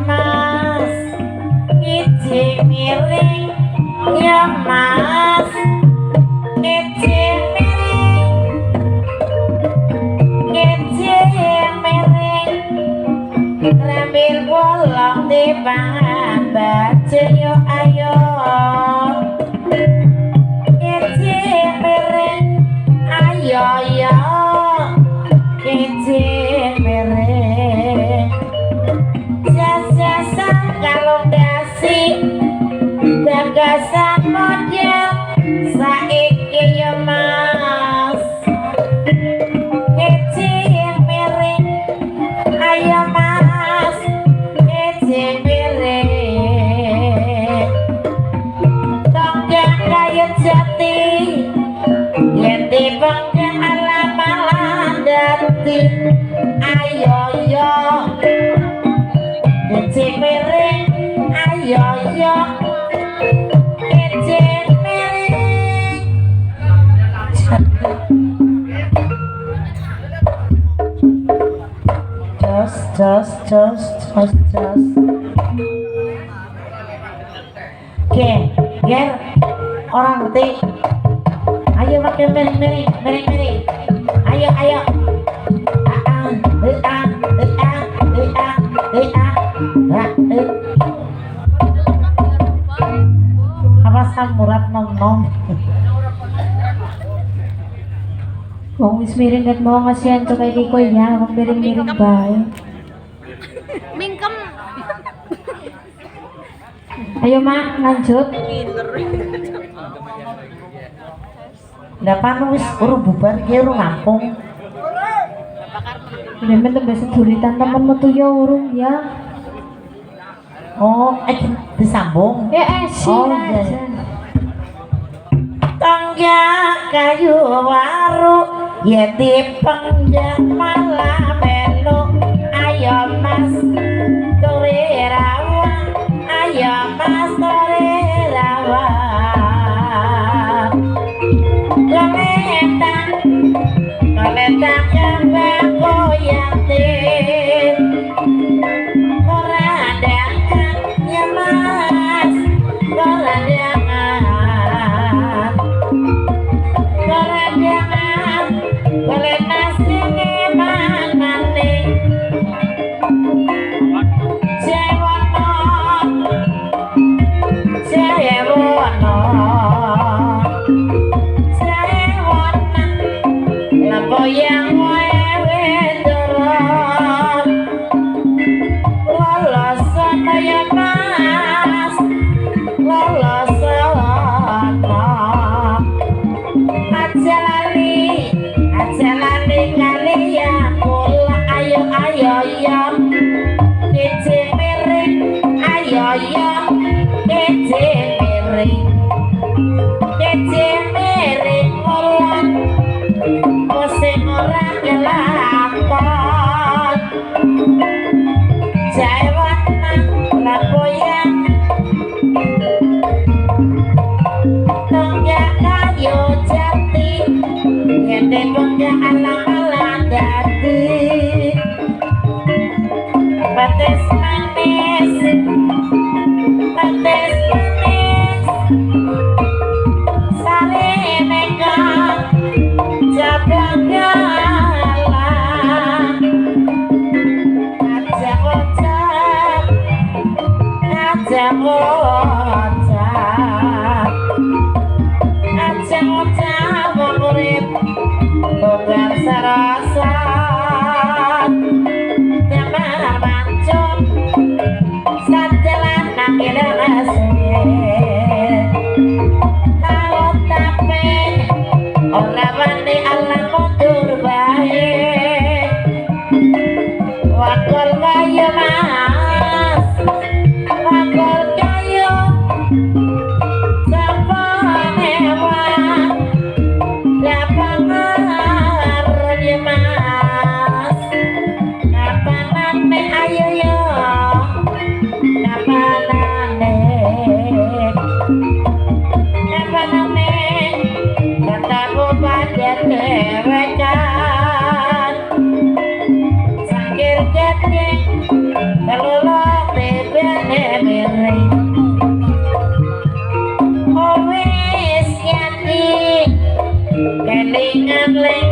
mas ngiji miring ya mas ngiji miring rambil bolong di baca yo ayo ngiji miring ayo yo ngiji miring jajasan kalau dasi gagasan model saiki yo mas ngiji miring ayo mas ngiji miring tonggak kayu jati yen dibangga alam-alam dati ayo yo ngiji miring ayo yo ngiji miring jos oke ger orang ngerti ayo pakai miring ayo apa samurat nom wong wis miring ket mau ngasihan cok iki kowe ya wong miring bae mingkem ayo mak lanjut lah panu wis urung bubar ki urung rampung Demen tuh biasa julitan temen metu ya urung ya. Oh, disambung. Iya. Tangga kayu waru ya dipengjak malah melu ayo mas tore rawa ayo mas tore rawa koletak kembang goyatin koradangan ya mas koradangan boleh nasi ngeman maning jewono yang wewe turun lolosan ya mas lolosan aja lali kalian pula ayo ya kece miring ayo ya kece miring ulang sing ora kelakon jawab nang lapoyan tonggak kayu jati ngene tonggak alang-alang dadi pates manis sare nekat jabang galang aja ocak wong urip bukan sarasan temar mancung santelan nangil laut tapi ora wani alam mundur bae wakul kayu mas wakul kayu sapa mewah lapangan ya mas lapangan ayo yo lapangan kataku pada dewekan sakir keting keluluk kelingan ling